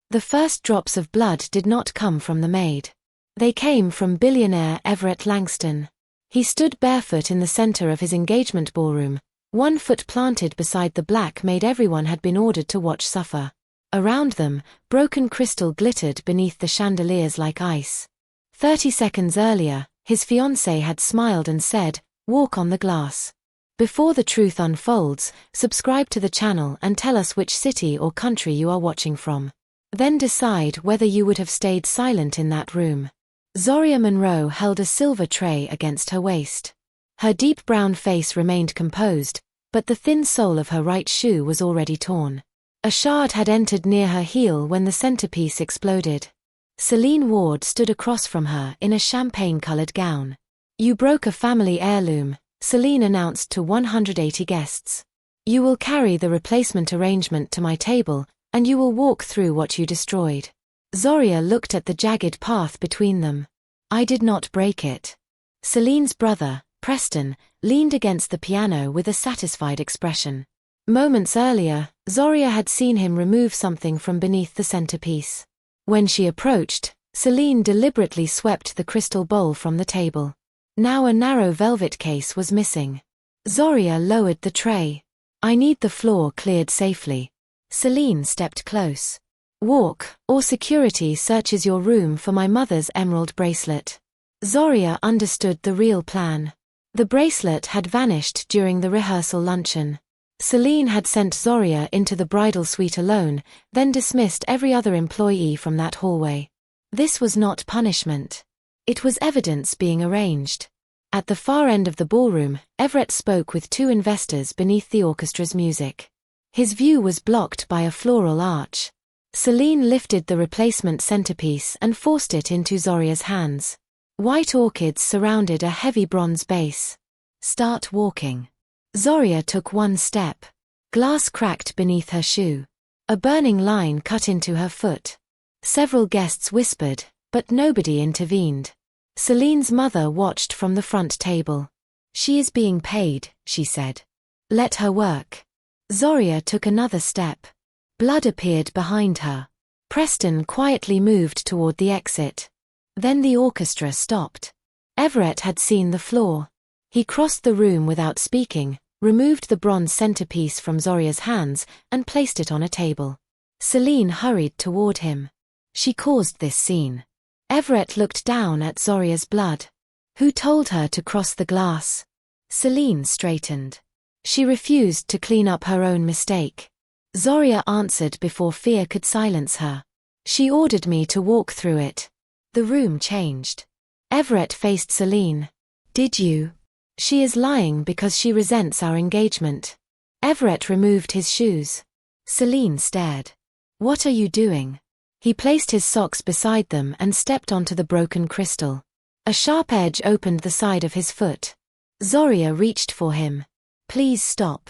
The first drops of blood did not come from the maid. They came from billionaire Everett Langston. He stood barefoot in the center of his engagement ballroom, one foot planted beside the black maid everyone had been ordered to watch suffer. Around them, broken crystal glittered beneath the chandeliers like ice. 30 seconds earlier, his fiancée had smiled and said, "Walk on the glass." Before the truth unfolds, subscribe to the channel and tell us which city or country you are watching from. Then decide whether you would have stayed silent in that room. Zaria Monroe held a silver tray against her waist. Her deep brown face remained composed, but the thin sole of her right shoe was already torn. A shard had entered near her heel when the centerpiece exploded. Celine Ward stood across from her in a champagne-colored gown. "You broke a family heirloom," Celine announced to 180 guests. "You will carry the replacement arrangement to my table, and you will walk through what you destroyed." Zaria looked at the jagged path between them. "I did not break it." Celine's brother, Preston, leaned against the piano with a satisfied expression. Moments earlier, Zaria had seen him remove something from beneath the centerpiece. When she approached, Celine deliberately swept the crystal bowl from the table. Now a narrow velvet case was missing. Zaria lowered the tray. "I need the floor cleared safely." Celine stepped close. "Walk, or security searches your room for my mother's emerald bracelet." Zaria understood the real plan. The bracelet had vanished during the rehearsal luncheon. Celine had sent Zaria into the bridal suite alone, then dismissed every other employee from that hallway. This was not punishment. It was evidence being arranged. At the far end of the ballroom, Everett spoke with 2 investors beneath the orchestra's music. His view was blocked by a floral arch. Celine lifted the replacement centerpiece and forced it into Zaria's hands. White orchids surrounded a heavy bronze base. "Start walking." Zaria took 1 step. Glass cracked beneath her shoe. A burning line cut into her foot. Several guests whispered, but nobody intervened. Celine's mother watched from the front table. "She is being paid," she said. "Let her work." Zaria took another step. Blood appeared behind her. Preston quietly moved toward the exit. Then the orchestra stopped. Everett had seen the floor. He crossed the room without speaking, removed the bronze centerpiece from Zaria's hands, and placed it on a table. Celine hurried toward him. She caused this scene. Everett looked down at Zaria's blood. "Who told her to cross the glass?" Celine straightened. She refused to clean up her own mistake. Zaria answered before fear could silence her. "She ordered me to walk through it." The room changed. Everett faced Celine. "Did you?" "She is lying because she resents our engagement." Everett removed his shoes. Celine stared. "What are you doing?" He placed his socks beside them and stepped onto the broken crystal. A sharp edge opened the side of his foot. Zaria reached for him. "Please stop."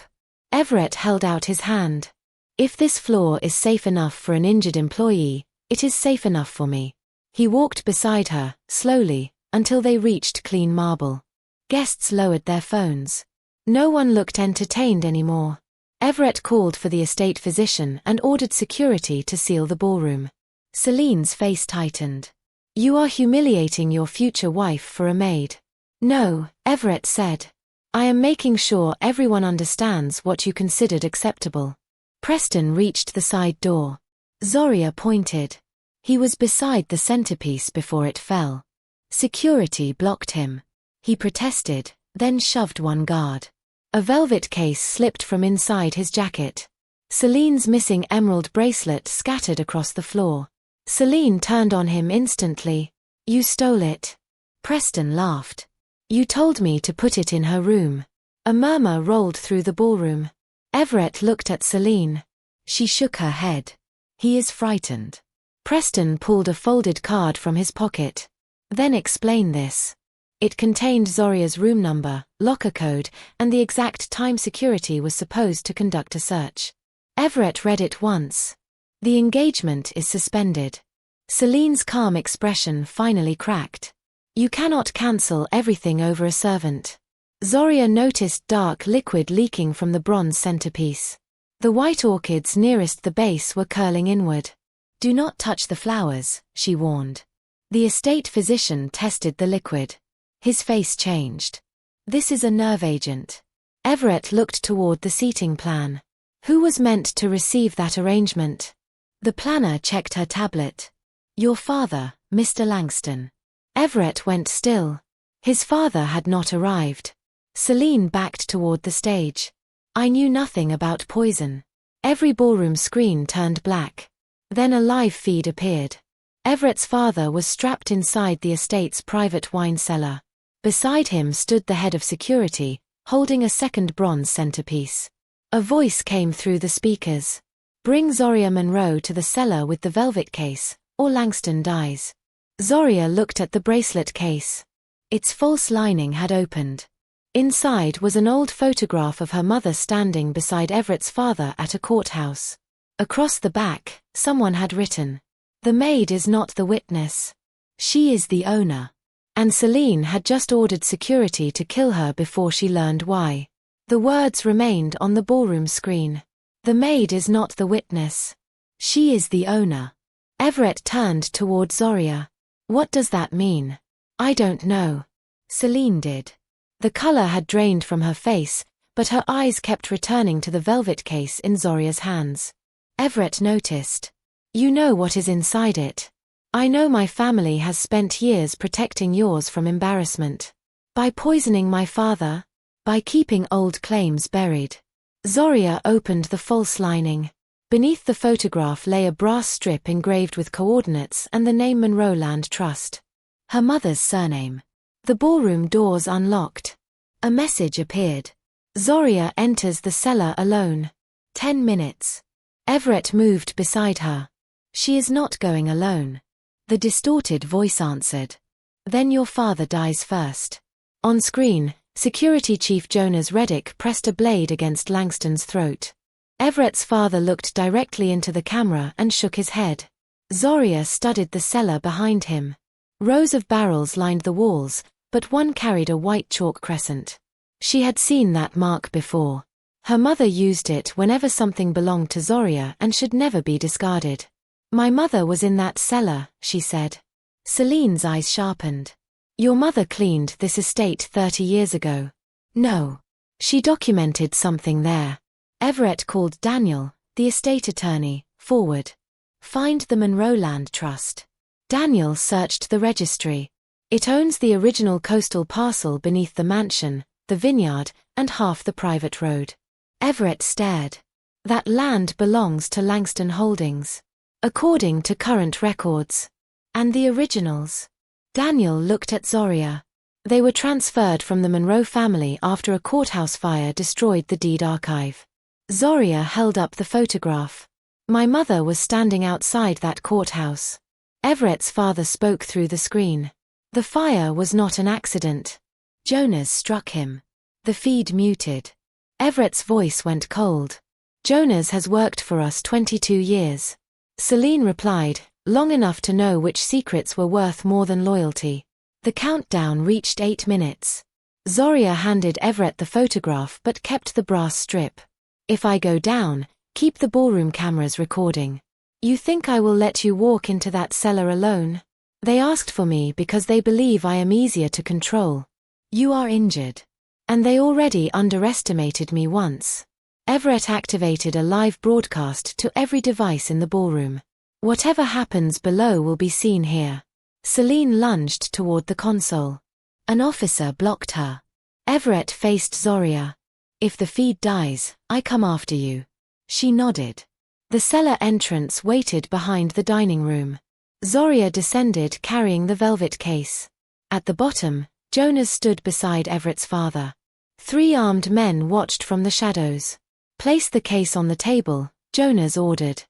Everett held out his hand. "If this floor is safe enough for an injured employee, it is safe enough for me." He walked beside her, slowly, until they reached clean marble. Guests lowered their phones. No one looked entertained anymore. Everett called for the estate physician and ordered security to seal the ballroom. Celine's face tightened. "You are humiliating your future wife for a maid." "No," Everett said. "I am making sure everyone understands what you considered acceptable." Preston reached the side door. Zaria pointed. He was beside the centerpiece before it fell. Security blocked him. He protested, then shoved one guard. A velvet case slipped from inside his jacket. Celine's missing emerald bracelet scattered across the floor. Celine turned on him instantly. "You stole it." Preston laughed. "You told me to put it in her room." A murmur rolled through the ballroom. Everett looked at Celine. She shook her head. "He is frightened." Preston pulled a folded card from his pocket. "Then explain this." It contained Zaria's room number, locker code, and the exact time security was supposed to conduct a search. Everett read it once. "The engagement is suspended." Celine's calm expression finally cracked. "You cannot cancel everything over a servant." Zaria noticed dark liquid leaking from the bronze centerpiece. The white orchids nearest the base were curling inward. Do not touch the flowers, she warned. The estate physician tested the liquid. His face changed. This is a nerve agent. Everett looked toward the seating plan. Who was meant to receive that arrangement? The planner checked her tablet. Your father, Mr. Langston. Everett went still. His father had not arrived. Celine backed toward the stage. I knew nothing about poison. Every ballroom screen turned black. Then a live feed appeared. Everett's father was strapped inside the estate's private wine cellar. Beside him stood the head of security, holding a second bronze centerpiece. A voice came through the speakers. Bring Zaria Monroe to the cellar with the velvet case, or Langston dies. Zaria looked at the bracelet case. Its false lining had opened. Inside was an old photograph of her mother standing beside Everett's father at a courthouse. Across the back, someone had written, "The maid is not the witness. She is the owner." And Celine had just ordered security to kill her before she learned why. The words remained on the ballroom screen. The maid is not the witness. She is the owner. Everett turned toward Zaria. What does that mean? I don't know. Celine did. The color had drained from her face, but her eyes kept returning to the velvet case in Zaria's hands. Everett noticed. You know what is inside it. I know my family has spent years protecting yours from embarrassment. By poisoning my father? By keeping old claims buried. Zaria opened the false lining. Beneath the photograph lay a brass strip engraved with coordinates and the name Monroe Land Trust. Her mother's surname. The ballroom doors unlocked. A message appeared. Zaria enters the cellar alone. 10 minutes. Everett moved beside her. She is not going alone. The distorted voice answered. Then your father dies first. On screen, Security Chief Jonas Reddick pressed a blade against Langston's throat. Everett's father looked directly into the camera and shook his head. Zaria studied the cellar behind him. Rows of barrels lined the walls, but one carried a white chalk crescent. She had seen that mark before. Her mother used it whenever something belonged to Zaria and should never be discarded. My mother was in that cellar, she said. Celine's eyes sharpened. Your mother cleaned this estate 30 years ago. No. She documented something there. Everett called Daniel, the estate attorney, forward. Find the Monroe Land Trust. Daniel searched the registry. It owns the original coastal parcel beneath the mansion, the vineyard, and half the private road. Everett stared. That land belongs to Langston Holdings. According to current records. And the originals? Daniel looked at Zaria. They were transferred from the Monroe family after a courthouse fire destroyed the deed archive. Zaria held up the photograph. My mother was standing outside that courthouse. Everett's father spoke through the screen. The fire was not an accident. Jonas struck him. The feed muted. Everett's voice went cold. Jonas has worked for us 22 years. Celine replied, long enough to know which secrets were worth more than loyalty. The countdown reached 8 minutes. Zaria handed Everett the photograph but kept the brass strip. If I go down, keep the ballroom cameras recording. You think I will let you walk into that cellar alone? They asked for me because they believe I am easier to control. You are injured. And they already underestimated me once. Everett activated a live broadcast to every device in the ballroom. Whatever happens below will be seen here. Celine lunged toward the console. An officer blocked her. Everett faced Zaria. If the feed dies, I come after you. She nodded. The cellar entrance waited behind the dining room. Zaria descended carrying the velvet case. At the bottom, Jonas stood beside Everett's father. 3 armed men watched from the shadows. Place the case on the table, Jonas ordered.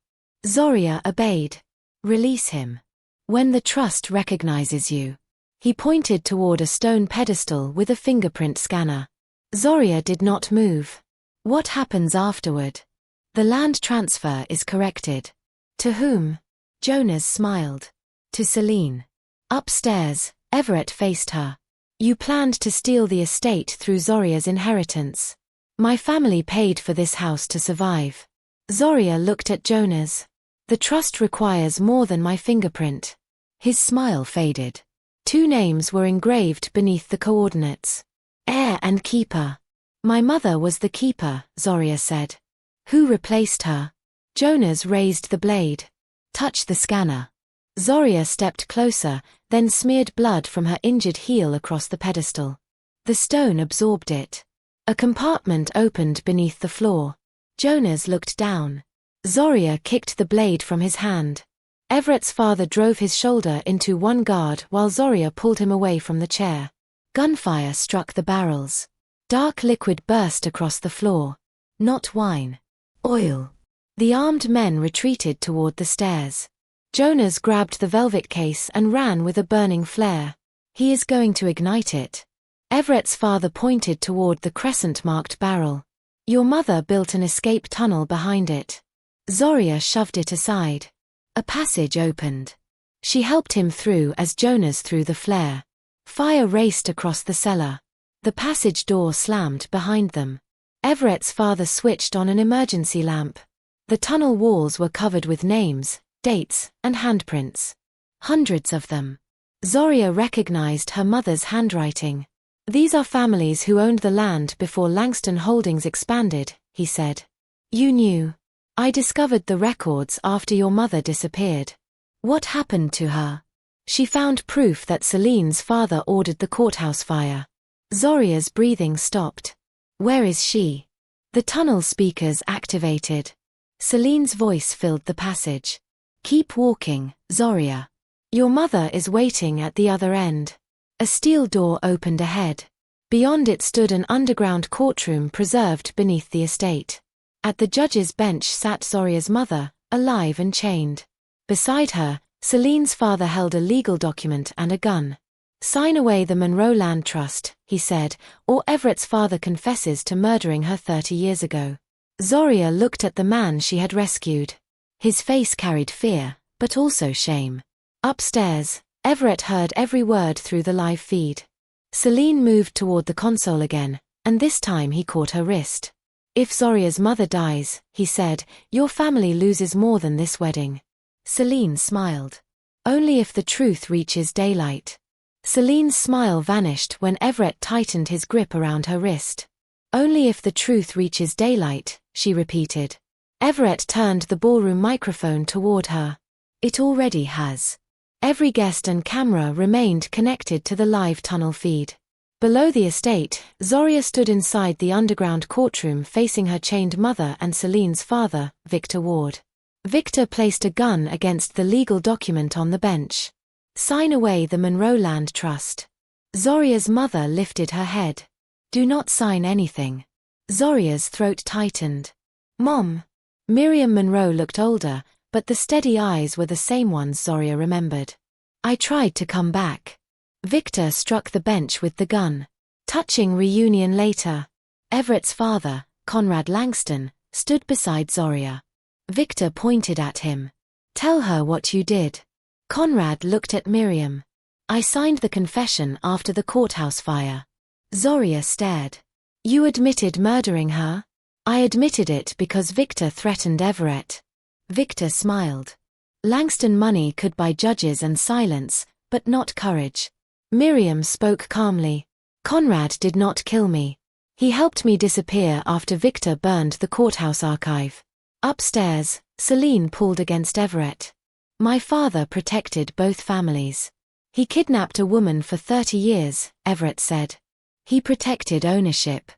Zaria obeyed. Release him. When the trust recognizes you. He pointed toward a stone pedestal with a fingerprint scanner. Zaria did not move. What happens afterward? The land transfer is corrected. To whom? Jonas smiled. To Celine. Upstairs, Everett faced her. You planned to steal the estate through Zaria's inheritance. My family paid for this house to survive. Zaria looked at Jonas. The trust requires more than my fingerprint. His smile faded. 2 names were engraved beneath the coordinates. Heir and keeper. My mother was the keeper, Zaria said. Who replaced her? Jonas raised the blade. Touch the scanner. Zaria stepped closer, then smeared blood from her injured heel across the pedestal. The stone absorbed it. A compartment opened beneath the floor. Jonas looked down. Zaria kicked the blade from his hand. Everett's father drove his shoulder into one guard while Zaria pulled him away from the chair. Gunfire struck the barrels. Dark liquid burst across the floor. Not wine. Oil. The armed men retreated toward the stairs. Jonas grabbed the velvet case and ran with a burning flare. He is going to ignite it. Everett's father pointed toward the crescent-marked barrel. Your mother built an escape tunnel behind it. Zaria shoved it aside. A passage opened. She helped him through as Jonas threw the flare. Fire raced across the cellar. The passage door slammed behind them. Everett's father switched on an emergency lamp. The tunnel walls were covered with names, dates, and handprints. Hundreds of them. Zaria recognized her mother's handwriting. These are families who owned the land before Langston Holdings expanded, he said. You knew. I discovered the records after your mother disappeared. What happened to her? She found proof that Celine's father ordered the courthouse fire. Zaria's breathing stopped. Where is she? The tunnel speakers activated. Celine's voice filled the passage. Keep walking, Zaria. Your mother is waiting at the other end. A steel door opened ahead. Beyond it stood an underground courtroom preserved beneath the estate. At the judge's bench sat Zaria's mother, alive and chained. Beside her, Celine's father held a legal document and a gun. Sign away the Monroe Land Trust, he said, or Everett's father confesses to murdering her 30 years ago. Zaria looked at the man she had rescued. His face carried fear, but also shame. Upstairs, Everett heard every word through the live feed. Celine moved toward the console again, and this time he caught her wrist. If Zaria's mother dies, he said, your family loses more than this wedding. Celine smiled. Only if the truth reaches daylight. Celine's smile vanished when Everett tightened his grip around her wrist. Only if the truth reaches daylight, she repeated. Everett turned the ballroom microphone toward her. It already has. Every guest and camera remained connected to the live tunnel feed. Below the estate, Zaria stood inside the underground courtroom facing her chained mother and Celine's father, Victor Ward. Victor placed a gun against the legal document on the bench. Sign away the Monroe Land Trust. Zaria's mother lifted her head. Do not sign anything. Zaria's throat tightened. Mom. Miriam Monroe looked older, but the steady eyes were the same ones Zaria remembered. I tried to come back. Victor struck the bench with the gun. Touching reunion later. Everett's father, Conrad Langston, stood beside Zaria. Victor pointed at him. Tell her what you did. Conrad looked at Miriam. I signed the confession after the courthouse fire. Zaria stared. You admitted murdering her? I admitted it because Victor threatened Everett. Victor smiled. Langston money could buy judges and silence, but not courage. Miriam spoke calmly. Conrad did not kill me. He helped me disappear after Victor burned the courthouse archive. Upstairs, Celine pulled against Everett. My father protected both families. He kidnapped a woman for 30 years, Everett said. He protected ownership.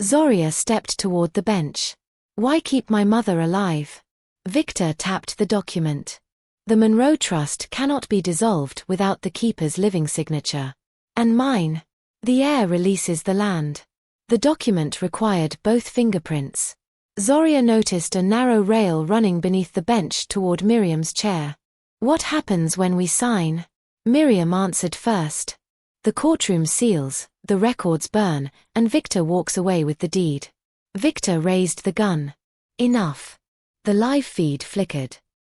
Zaria stepped toward the bench. Why keep my mother alive? Victor tapped the document. The Monroe Trust cannot be dissolved without the keeper's living signature. And mine. The heir releases the land. The document required both fingerprints. Zaria noticed a narrow rail running beneath the bench toward Miriam's chair. What happens when we sign? Miriam answered first. The courtroom seals, the records burn, and Victor walks away with the deed. Victor raised the gun. Enough. The live feed flickered.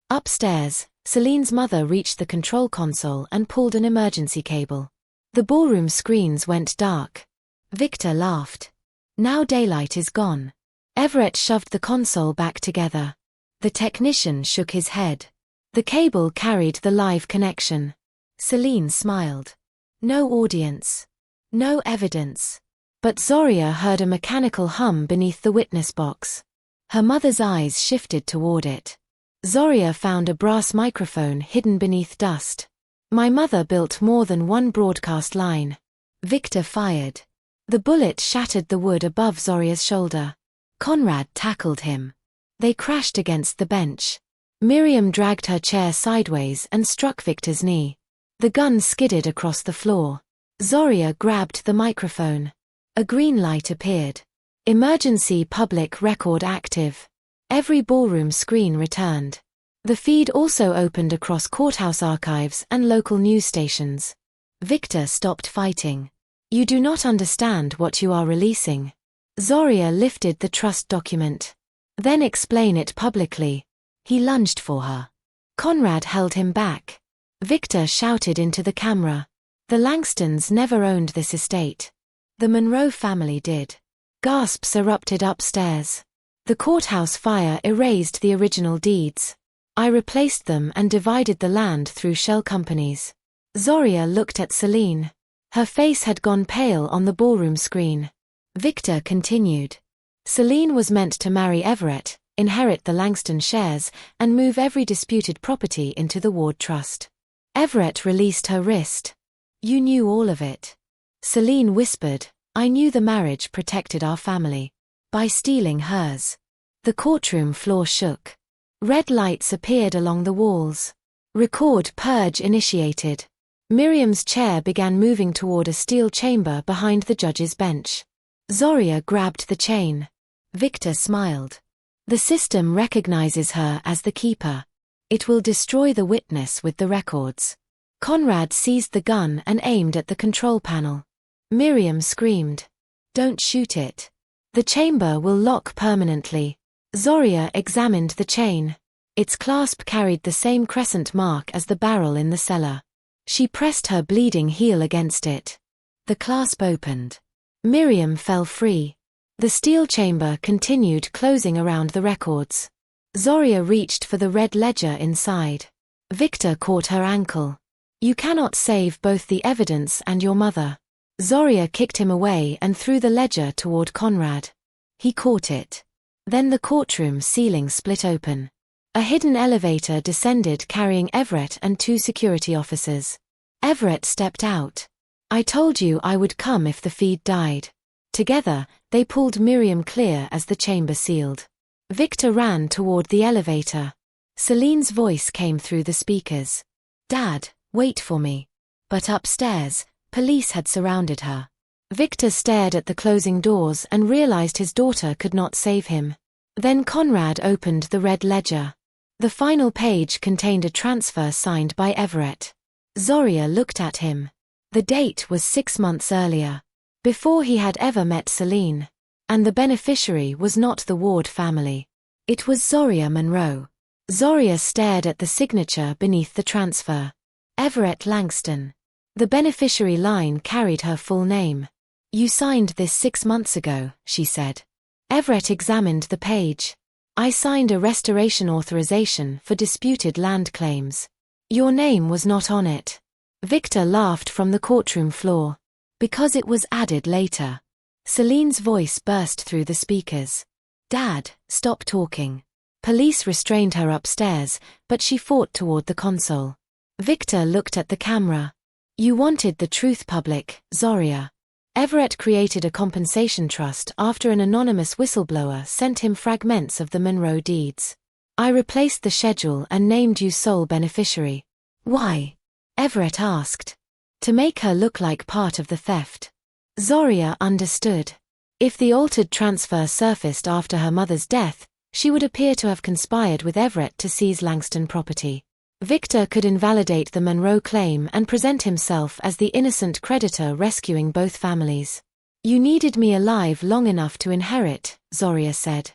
Upstairs, Celine's mother reached the control console and pulled an emergency cable. The ballroom screens went dark. Victor laughed. Now daylight is gone. Everett shoved the console back together. The technician shook his head. The cable carried the live connection. Celine smiled. No audience. No evidence. But Zaria heard a mechanical hum beneath the witness box. Her mother's eyes shifted toward it. Zaria found a brass microphone hidden beneath dust. My mother built more than one broadcast line. Victor fired. The bullet shattered the wood above Zaria's shoulder. Conrad tackled him. They crashed against the bench. Miriam dragged her chair sideways and struck Victor's knee. The gun skidded across the floor. Zaria grabbed the microphone. A green light appeared. Emergency public record active. Every ballroom screen returned. The feed also opened across courthouse archives and local news stations. Victor stopped fighting. You do not understand what you are releasing. Zaria lifted the trust document. Then explain it publicly. He lunged for her. Conrad held him back. Victor shouted into the camera. The Langstons never owned this estate. The Monroe family did. Gasps erupted upstairs. The courthouse fire erased the original deeds. I replaced them and divided the land through shell companies. Zaria looked at Celine. Her face had gone pale on the ballroom screen. Victor continued. Celine was meant to marry Everett, inherit the Langston shares, and move every disputed property into the Ward Trust. Everett released her wrist. You knew all of it. Celine whispered, I knew the marriage protected our family. By stealing hers. The courtroom floor shook. Red lights appeared along the walls. Record purge initiated. Miriam's chair began moving toward a steel chamber behind the judge's bench. Zaria grabbed the chain. Victor smiled. The system recognizes her as the keeper. It will destroy the witness with the records. Conrad seized the gun and aimed at the control panel. Miriam screamed. Don't shoot it. The chamber will lock permanently. Zaria examined the chain. Its clasp carried the same crescent mark as the barrel in the cellar. She pressed her bleeding heel against it. The clasp opened. Miriam fell free. The steel chamber continued closing around the records. Zaria reached for the red ledger inside. Victor caught her ankle. You cannot save both the evidence and your mother. Zaria kicked him away and threw the ledger toward Conrad. He caught it. Then the courtroom ceiling split open. A hidden elevator descended carrying Everett and 2 security officers. Everett stepped out. I told you I would come if the feed died. Together, they pulled Miriam clear as the chamber sealed. Victor ran toward the elevator. Celine's voice came through the speakers. Dad, wait for me. But upstairs, police had surrounded her. Victor stared at the closing doors and realized his daughter could not save him. Then Conrad opened the red ledger. The final page contained a transfer signed by Everett. Zaria looked at him. The date was 6 months earlier. Before he had ever met Celine. And the beneficiary was not the Ward family. It was Zaria Monroe. Zaria stared at the signature beneath the transfer. Everett Langston. The beneficiary line carried her full name. You signed this 6 months ago, she said. Everett examined the page. I signed a restoration authorization for disputed land claims. Your name was not on it. Victor laughed from the courtroom floor. Because it was added later. Celine's voice burst through the speakers. Dad, stop talking. Police restrained her upstairs, but she fought toward the console. Victor looked at the camera. You wanted the truth public, Zaria. Everett created a compensation trust after an anonymous whistleblower sent him fragments of the Monroe deeds. I replaced the schedule and named you sole beneficiary. Why? Everett asked. To make her look like part of the theft. Zaria understood. If the altered transfer surfaced after her mother's death, she would appear to have conspired with Everett to seize Langston property. Victor could invalidate the Monroe claim and present himself as the innocent creditor rescuing both families. You needed me alive long enough to inherit, Zaria said.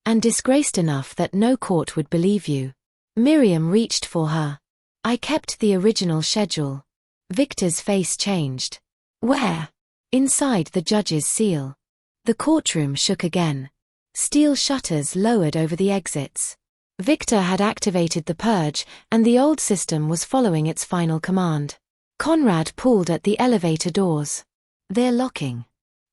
And disgraced enough that no court would believe you. Miriam reached for her. I kept the original schedule. Victor's face changed. Where? Inside the judge's seal. The courtroom shook again. Steel shutters lowered over the exits. Victor had activated the purge, and the old system was following its final command. Conrad pulled at the elevator doors. "They're locking."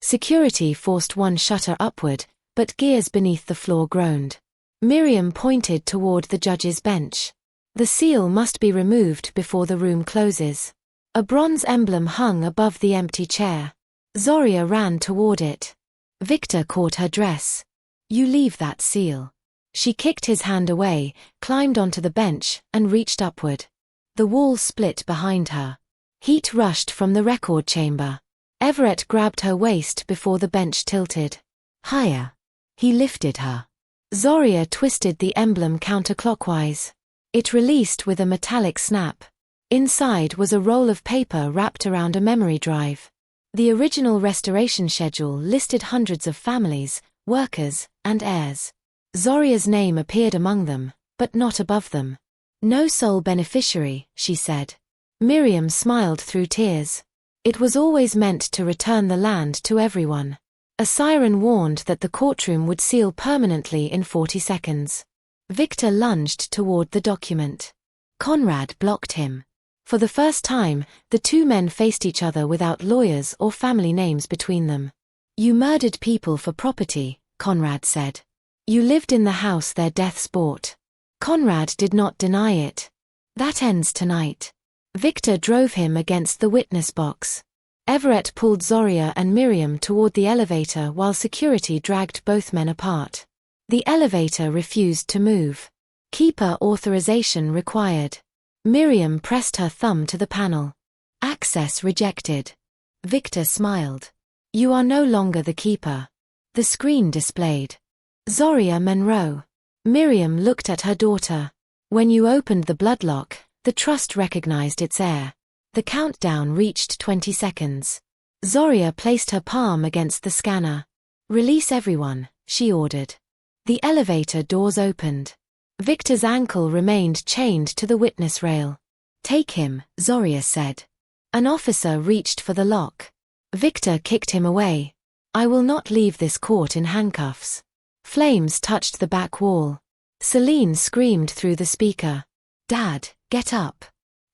Security forced one shutter upward, but gears beneath the floor groaned. Miriam pointed toward the judge's bench. "The seal must be removed before the room closes." A bronze emblem hung above the empty chair. Zaria ran toward it. Victor caught her dress. "You leave that seal." She kicked his hand away, climbed onto the bench, and reached upward. The wall split behind her. Heat rushed from the record chamber. Everett grabbed her waist before the bench tilted. "Higher." He lifted her. Zaria twisted the emblem counterclockwise. It released with a metallic snap. Inside was a roll of paper wrapped around a memory drive. The original restoration schedule listed hundreds of families, workers, and heirs. Zaria's name appeared among them, but not above them. "No sole beneficiary," she said. Miriam smiled through tears. It was always meant to return the land to everyone. A siren warned that the courtroom would seal permanently in 40 seconds. Victor lunged toward the document. Conrad blocked him. For the first time, the two men faced each other without lawyers or family names between them. "You murdered people for property," Conrad said. "You lived in the house their deaths bought." Conrad did not deny it. "That ends tonight." Victor drove him against the witness box. Everett pulled Zaria and Miriam toward the elevator while security dragged both men apart. The elevator refused to move. "Keeper authorization required." Miriam pressed her thumb to the panel. "Access rejected." Victor smiled. "You are no longer the keeper." The screen displayed Zaria Monroe. Miriam looked at her daughter. "When you opened the bloodlock, the trust recognized its heir." The countdown reached 20 seconds. Zaria placed her palm against the scanner. "Release everyone," she ordered. The elevator doors opened. Victor's ankle remained chained to the witness rail. "Take him," Zaria said. An officer reached for the lock. Victor kicked him away. "I will not leave this court in handcuffs." Flames touched the back wall. Celine screamed through the speaker. "Dad, get up."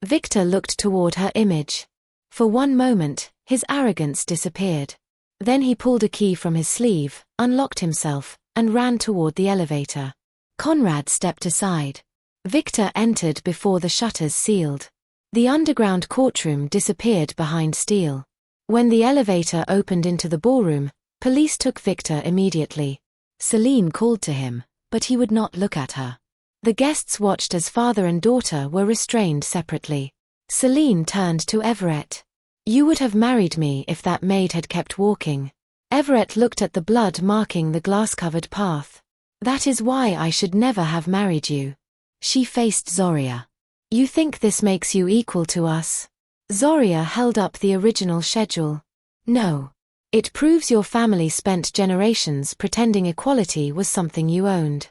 Victor looked toward her image. For one moment, his arrogance disappeared. Then he pulled a key from his sleeve, unlocked himself, and ran toward the elevator. Conrad stepped aside. Victor entered before the shutters sealed. The underground courtroom disappeared behind steel. When the elevator opened into the ballroom, police took Victor immediately. Celine called to him, but he would not look at her. The guests watched as father and daughter were restrained separately. Celine turned to Everett. "You would have married me if that maid had kept walking." Everett looked at the blood marking the glass-covered path. "That is why I should never have married you." She faced Zaria. "You think this makes you equal to us?" Zaria held up the original schedule. "No. It proves your family spent generations pretending equality was something you owned."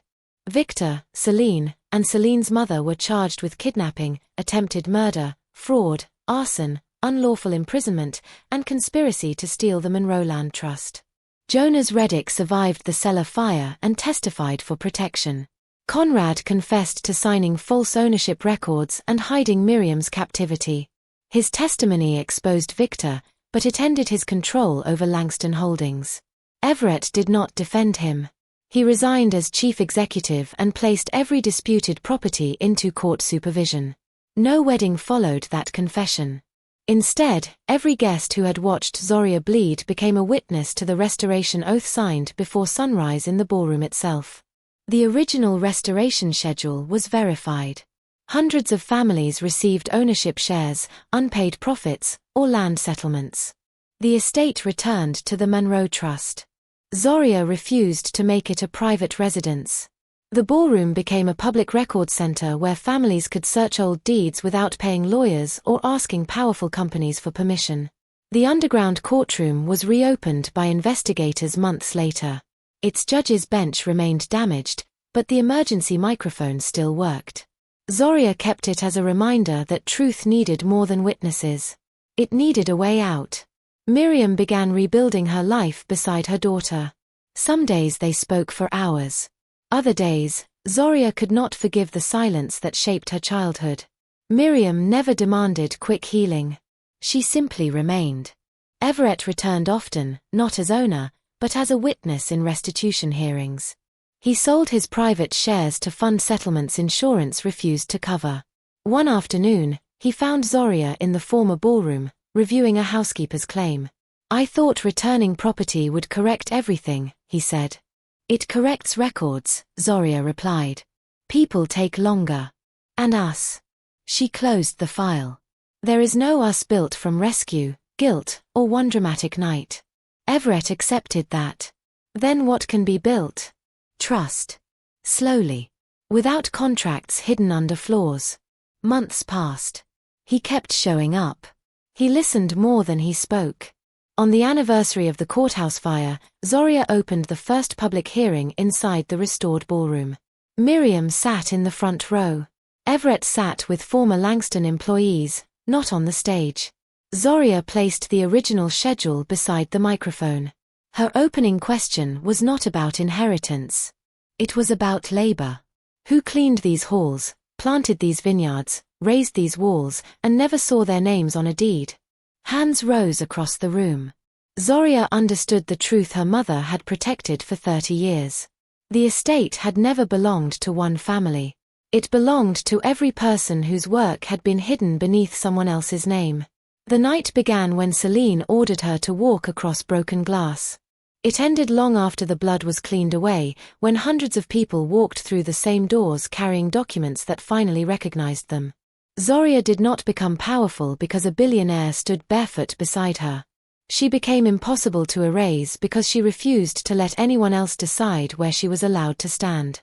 Victor, Celine, and Celine's mother were charged with kidnapping, attempted murder, fraud, arson, unlawful imprisonment, and conspiracy to steal the Monroe Land Trust. Jonas Reddick survived the cellar fire and testified for protection. Conrad confessed to signing false ownership records and hiding Miriam's captivity. His testimony exposed Victor, but it ended his control over Langston Holdings. Everett did not defend him. He resigned as chief executive and placed every disputed property into court supervision. No wedding followed that confession. Instead, every guest who had watched Zaria bleed became a witness to the restoration oath signed before sunrise in the ballroom itself. The original restoration schedule was verified. Hundreds of families received ownership shares, unpaid profits, or land settlements. The estate returned to the Monroe Trust. Zaria refused to make it a private residence. The ballroom became a public record center where families could search old deeds without paying lawyers or asking powerful companies for permission. The underground courtroom was reopened by investigators months later. Its judge's bench remained damaged, but the emergency microphone still worked. Zaria kept it as a reminder that truth needed more than witnesses. It needed a way out. Miriam began rebuilding her life beside her daughter. Some days they spoke for hours. Other days, Zaria could not forgive the silence that shaped her childhood. Miriam never demanded quick healing. She simply remained. Everett returned often, not as owner, but as a witness in restitution hearings. He sold his private shares to fund settlements insurance refused to cover. One afternoon, he found Zaria in the former ballroom, reviewing a housekeeper's claim. "I thought returning property would correct everything," he said. "It corrects records," Zaria replied. "People take longer. And us." She closed the file. "There is no us built from rescue, guilt, or one dramatic night." Everett accepted that. Then what can be built? Trust. Slowly. Without contracts hidden under flaws. Months passed. He kept showing up. He listened more than he spoke. On the anniversary of the courthouse fire, Zaria opened the first public hearing inside the restored ballroom. Miriam sat in the front row. Everett sat with former Langston employees, not on the stage. Zaria placed the original schedule beside the microphone. Her opening question was not about inheritance. It was about labor. Who cleaned these halls, planted these vineyards, raised these walls, and never saw their names on a deed? Hands rose across the room. Zaria understood the truth her mother had protected for 30 years. The estate had never belonged to one family. It belonged to every person whose work had been hidden beneath someone else's name. The night began when Celine ordered her to walk across broken glass. It ended long after the blood was cleaned away, when hundreds of people walked through the same doors carrying documents that finally recognized them. Zaria did not become powerful because a billionaire stood barefoot beside her. She became impossible to erase because she refused to let anyone else decide where she was allowed to stand.